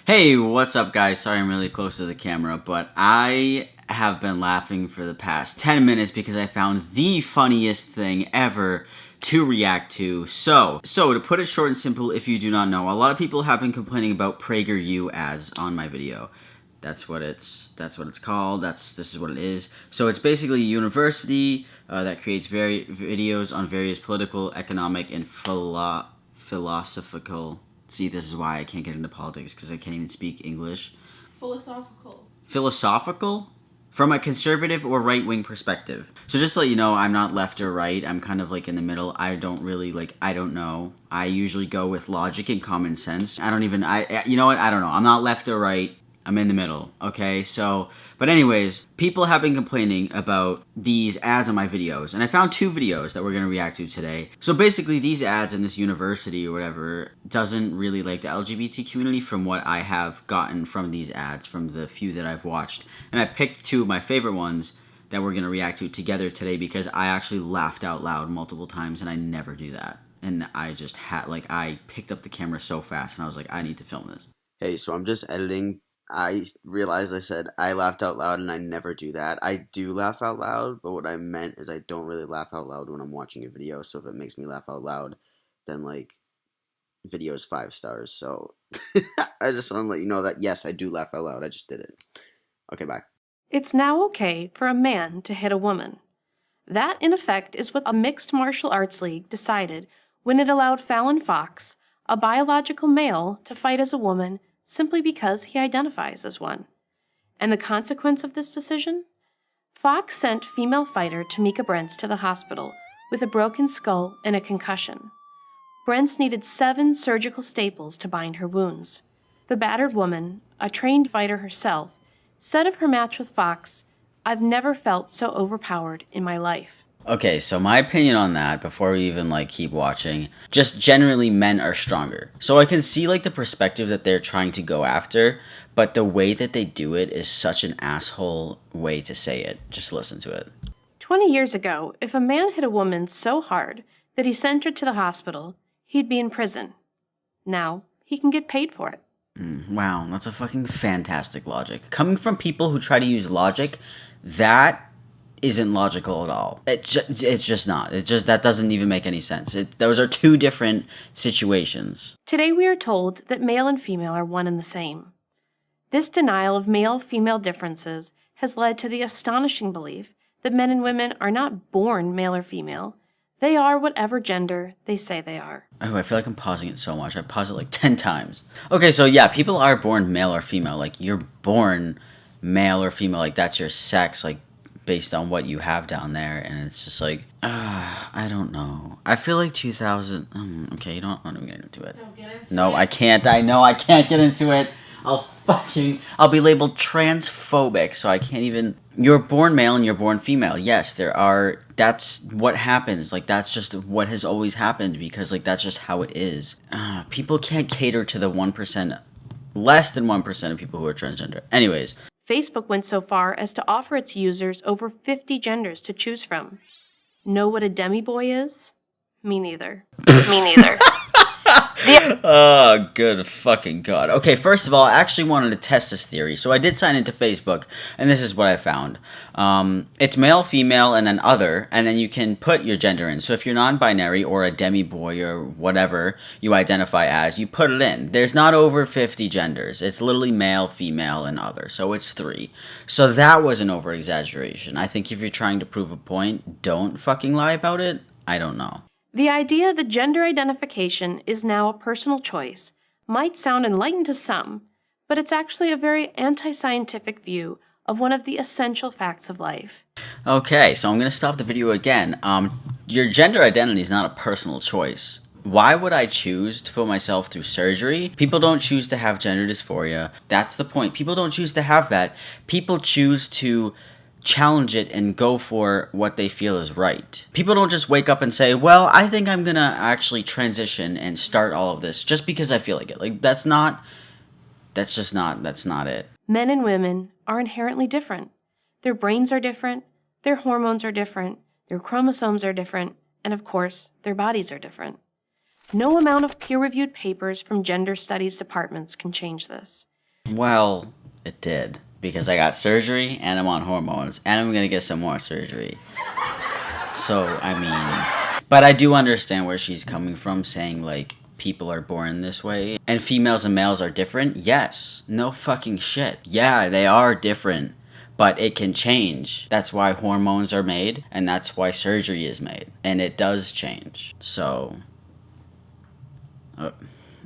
Hey, what's up, guys? Sorry I'm really close to the camera, but I have been laughing for the past 10 minutes because I found the funniest thing ever to react to. So to put it short and simple, if you do not know, a lot of people have been complaining about PragerU ads on my video. That's what it's called. This is what it is. So it's basically a university that creates videos on various political, economic, and philosophical. See, this is why I can't get into politics, because I can't even speak English. Philosophical? From a conservative or right-wing perspective. So just to let you know, I'm not left or right. I'm kind of like in the middle. I don't know. I usually go with logic and common sense. You know what? I don't know. I'm not left or right. I'm in the middle, okay? But anyways, people have been complaining about these ads on my videos, and I found two videos that we're going to react to today. So basically, these ads in this university or whatever doesn't really like the LGBT community from what I have gotten from these ads, from the few that I've watched. And I picked two of my favorite ones that we're going to react to together today because I actually laughed out loud multiple times, and I never do that. And I just I picked up the camera so fast, and I was like, I need to film this. Hey, so I'm just editing. I realized I said I laughed out loud, and I never do that. I do laugh out loud, but what I meant is I don't really laugh out loud when I'm watching a video. So if it makes me laugh out loud, then video is 5 stars. So I just want to let you know that yes, I do laugh out loud. I just did it. Okay, bye. It's now okay for a man to hit a woman. That, in effect, is what a mixed martial arts league decided when it allowed Fallon Fox, a biological male, to fight as a woman simply because he identifies as one. And the consequence of this decision? Fox sent female fighter Tamika Brents to the hospital with a broken skull and a concussion. Brents needed 7 surgical staples to bind her wounds. The battered woman, a trained fighter herself, said of her match with Fox, "I've never felt so overpowered in my life." Okay, so my opinion on that, before we even keep watching, just generally men are stronger. So I can see the perspective that they're trying to go after, but the way that they do it is such an asshole way to say it. Just listen to it. 20 years ago, if a man hit a woman so hard that he sent her to the hospital, he'd be in prison. Now, he can get paid for it. Wow, that's a fucking fantastic logic. Coming from people who try to use logic, that isn't logical at all. It's just not. That doesn't even make any sense. Those are two different situations. Today we are told that male and female are one and the same. This denial of male-female differences has led to the astonishing belief that men and women are not born male or female. They are whatever gender they say they are. Oh, I feel like I'm pausing it so much. I paused it 10 times. Okay, so yeah, people are born male or female. You're born male or female. That's your sex, based on what you have down there, and it's just I don't know. I feel like 2000. Okay, you don't want to get into it. Don't get into No, it. I can't. I know I can't get into it. I'll be labeled transphobic, so I can't even. You're born male and you're born female. Yes, that's what happens. That's just what has always happened because that's just how it is. People can't cater to the 1%, less than 1% of people who are transgender. Anyways. Facebook went so far as to offer its users over 50 genders to choose from. Know what a demi-boy is? Me neither. Me neither. Oh, good fucking God. Okay, first of all, I actually wanted to test this theory. So I did sign into Facebook, and this is what I found. It's male, female, and then other, and then you can put your gender in. So if you're non-binary or a demi-boy or whatever you identify as, you put it in. There's not over 50 genders. It's literally male, female, and other. So it's 3. So that was an over-exaggeration. I think if you're trying to prove a point, don't fucking lie about it. I don't know. The idea that gender identification is now a personal choice might sound enlightened to some, but it's actually a very anti-scientific view of one of the essential facts of life. Okay, so I'm going to stop the video again. Your gender identity is not a personal choice. Why would I choose to put myself through surgery? People don't choose to have gender dysphoria. That's the point. People don't choose to have that. People choose to challenge it and go for what they feel is right. People don't just wake up and say, well, I think I'm gonna actually transition and start all of this just because I feel like it. That's not it. Men and women are inherently different. Their brains are different, their hormones are different, their chromosomes are different, and of course, their bodies are different. No amount of peer-reviewed papers from gender studies departments can change this. Well, it did. Because I got surgery and I'm on hormones. And I'm gonna get some more surgery. So, I mean... But I do understand where she's coming from, saying, like, people are born this way. And females and males are different? Yes. No fucking shit. Yeah, they are different. But it can change. That's why hormones are made, and that's why surgery is made. And it does change. So...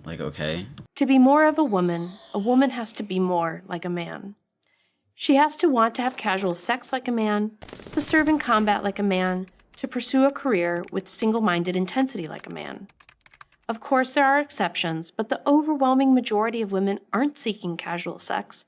like, okay. To be more of a woman has to be more like a man. She has to want to have casual sex like a man, to serve in combat like a man, to pursue a career with single-minded intensity like a man. Of course, there are exceptions, but the overwhelming majority of women aren't seeking casual sex,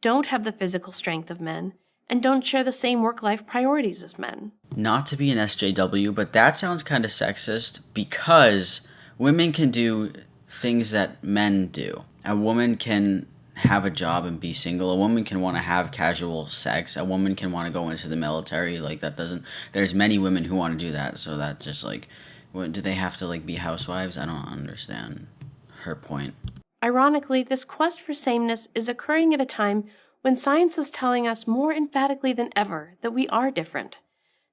don't have the physical strength of men, and don't share the same work-life priorities as men. Not to be an SJW, but that sounds kind of sexist because women can do things that men do. A woman can have a job and be single. A woman can want to have casual sex. A woman can want to go into the military. Like, that doesn't... There's many women who want to do that, so that just, like... What, do they have to, like, be housewives? I don't understand her point. Ironically, this quest for sameness is occurring at a time when science is telling us more emphatically than ever that we are different.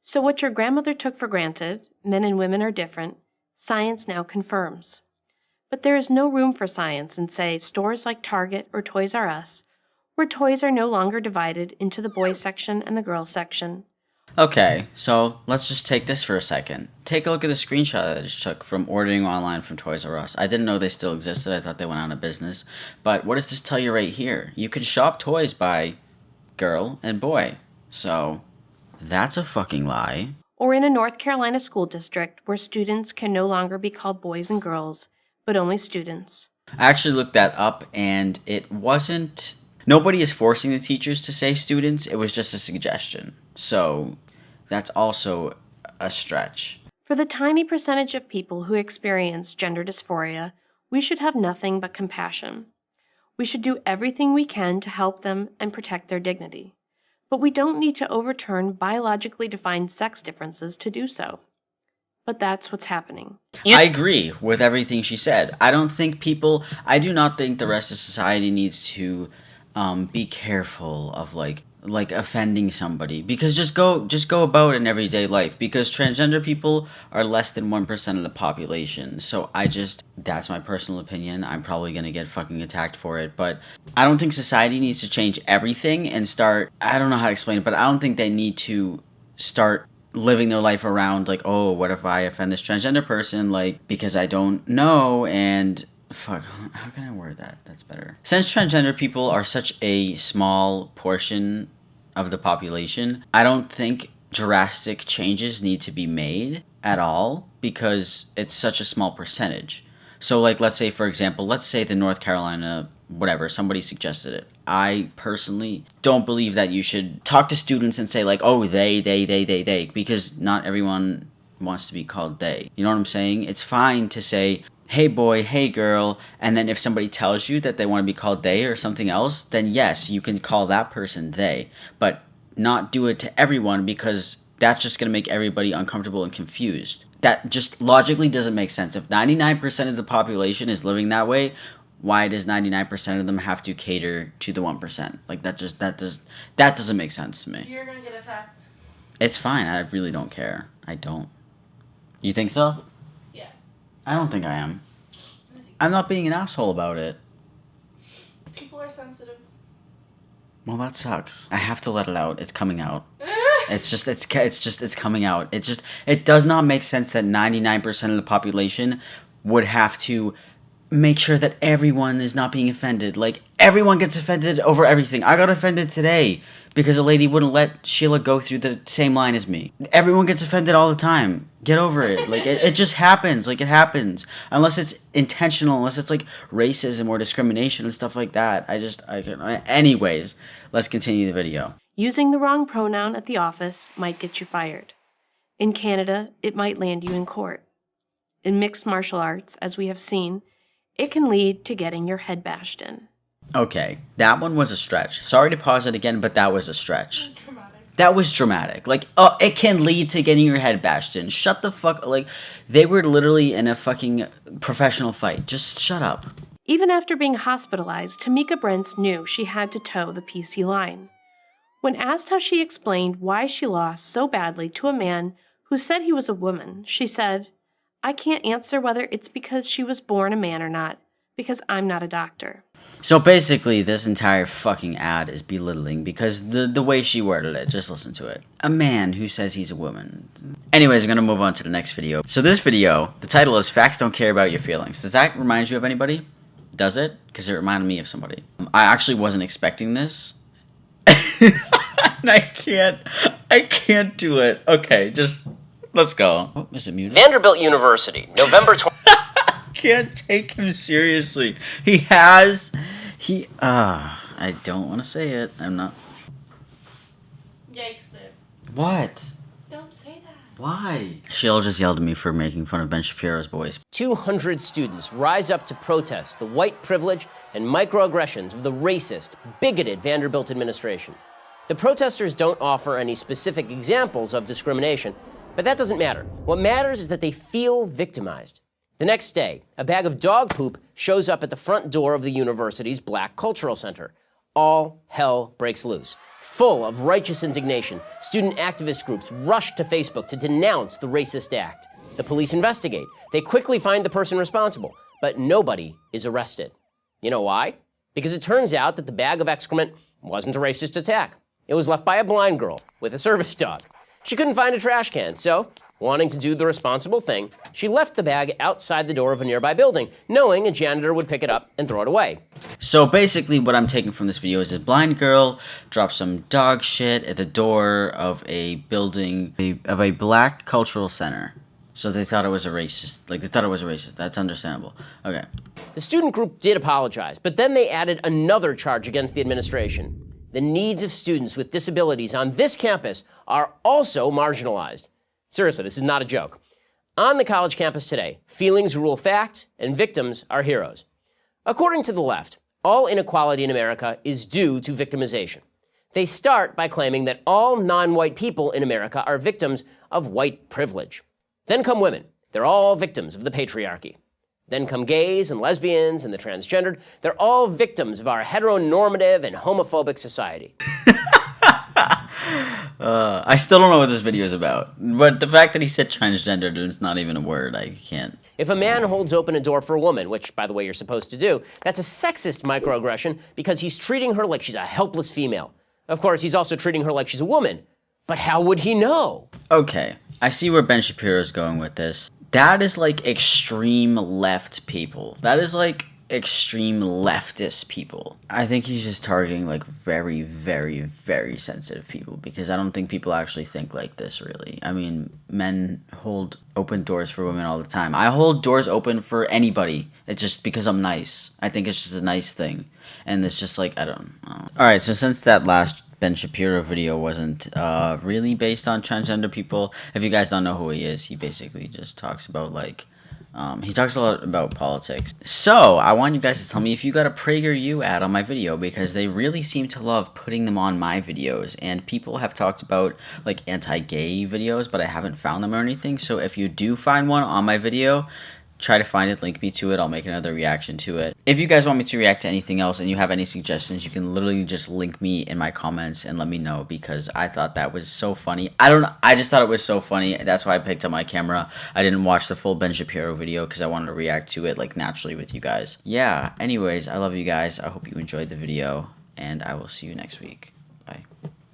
So what your grandmother took for granted, men and women are different, science now confirms. But there is no room for science in, say, stores like Target or Toys R Us, where toys are no longer divided into the boys section and the girls section. Okay, so let's just take this for a second. Take a look at the screenshot that I just took from ordering online from Toys R Us. I didn't know they still existed. I thought they went out of business. But what does this tell you right here? You can shop toys by girl and boy. So, that's a fucking lie. Or in a North Carolina school district where students can no longer be called boys and girls, but only students. I actually looked that up, and it wasn't... Nobody is forcing the teachers to say students. It was just a suggestion. So, that's also a stretch. For the tiny percentage of people who experience gender dysphoria, we should have nothing but compassion. We should do everything we can to help them and protect their dignity. But we don't need to overturn biologically defined sex differences to do so. But that's what's happening. I agree with everything she said. I do not think the rest of society needs to be careful of like offending somebody, because just go about in everyday life, because transgender people are less than 1% of the population. So that's my personal opinion. I'm probably gonna get fucking attacked for it, but I don't think society needs to change everything and start, I don't know how to explain it, but I don't think they need to start living their life around like, oh, what if I offend this transgender person, like, because I don't know, and fuck, how can I word that? That's better. Since transgender people are such a small portion of the population, I don't think drastic changes need to be made at all, because it's such a small percentage. So, like, let's say, for example, the North Carolina, whatever, somebody suggested it. I personally don't believe that you should talk to students and say, like, oh, they, because not everyone wants to be called they. You know what I'm saying? It's fine to say, hey boy, hey girl, and then if somebody tells you that they want to be called they or something else, then yes, you can call that person they, but not do it to everyone, because that's just going to make everybody uncomfortable and confused. That just logically doesn't make sense. If 99% of the population is living that way, why does 99% of them have to cater to the 1%? Like, that doesn't make sense to me. You're gonna get attacked. It's fine. I really don't care. I don't. You think so? Yeah. I don't think I am. I'm not being an asshole about it. People are sensitive. Well, that sucks. I have to let it out. It's coming out. It's coming out. It does not make sense that 99% of the population would have to make sure that everyone is not being offended. Like, everyone gets offended over everything. I got offended today because a lady wouldn't let Sheila go through the same line as me. Everyone ggets offended all the time. Get over it. Like, it just happens. Like, it happens. Unless it's intentional, unless it's, like, racism or discrimination and stuff like that. Anyways, let's continue the video. Using the wrong pronoun at the office might get you fired. In Canada, it might land you in court. In mixed martial arts, as we have seen, it can lead to getting your head bashed in. Okay, that one was a stretch. Sorry to pause it again, but that was a stretch. Dramatic. That was dramatic. Like, oh, it can lead to getting your head bashed in. Shut the fuck... Like, they were literally in a fucking professional fight. Just shut up. Even after being hospitalized, Tamika Brents knew she had to toe the PC line. When asked how she explained why she lost so badly to a man who said he was a woman, she said, "I can't answer whether it's because she was born a man or not, because I'm not a doctor." So basically, this entire fucking ad is belittling because the way she worded it, just listen to it. A man who says he's a woman. Anyways, I'm gonna move on to the next video. So this video, the title is Facts Don't Care About Your Feelings. Does that remind you of anybody? Does it? Because it reminded me of somebody. I actually wasn't expecting this. And I can't do it. Okay, just, let's go. Oh, is it muted? Vanderbilt University, November 20. Can't take him seriously. I don't want to say it. I'm not. Yikes, babe. What? Don't say that. Why? She'll just yelled at me for making fun of Ben Shapiro's voice. 200 students rise up to protest the white privilege and microaggressions of the racist, bigoted Vanderbilt administration. The protesters don't offer any specific examples of discrimination, but that doesn't matter. What matters is that they feel victimized. The next day, a bag of dog poop shows up at the front door of the university's Black Cultural Center. All hell breaks loose. Full of righteous indignation, student activist groups rush to Facebook to denounce the racist act. The police investigate. They quickly find the person responsible, but nobody is arrested. You know why? Because it turns out that the bag of excrement wasn't a racist attack. It was left by a blind girl with a service dog. She couldn't find a trash can, so, wanting to do the responsible thing, she left the bag outside the door of a nearby building, knowing a janitor would pick it up and throw it away. So basically what I'm taking from this video is this blind girl dropped some dog shit at the door of a building, of a Black Cultural Center. So they thought it was a racist. That's understandable. Okay. The student group did apologize, but then they added another charge against the administration. The needs of students with disabilities on this campus are also marginalized. Seriously, this is not a joke. On the college campus today, feelings rule facts and victims are heroes. According to the left, all inequality in America is due to victimization. They start by claiming that all non-white people in America are victims of white privilege. Then come women. They're all victims of the patriarchy. Then come gays and lesbians and the transgendered. They're all victims of our heteronormative and homophobic society. I still don't know what this video is about. But the fact that he said transgendered and it's not even a word, I can't. If a man holds open a door for a woman, which, by the way, you're supposed to do, that's a sexist microaggression because he's treating her like she's a helpless female. Of course, he's also treating her like she's a woman. But how would he know? Okay, I see where Ben Shapiro is going with this. That is like extreme left people. That is like extreme leftist people. I think he's just targeting like very, very, very sensitive people because I don't think people actually think like this really. I mean, men hold open doors for women all the time. I hold doors open for anybody. It's just because I'm nice. I think it's just a nice thing. And it's just like, I don't know. Alright, so since that last Ben Shapiro video wasn't really based on transgender people, if you guys don't know who he is, he basically just talks about like, he talks a lot about politics. So, I want you guys to tell me if you got a PragerU ad on my video, because they really seem to love putting them on my videos, and people have talked about, like, anti-gay videos, but I haven't found them or anything, so if you do find one on my video, try to find it, link me to it, I'll make another reaction to it. If you guys want me to react to anything else and you have any suggestions, you can literally just link me in my comments and let me know, because I thought that was so funny. I just thought it was so funny. That's why I picked up my camera. I didn't watch the full Ben Shapiro video because I wanted to react to it like naturally with you guys. Yeah, anyways, I love you guys. I hope you enjoyed the video and I will see you next week. Bye.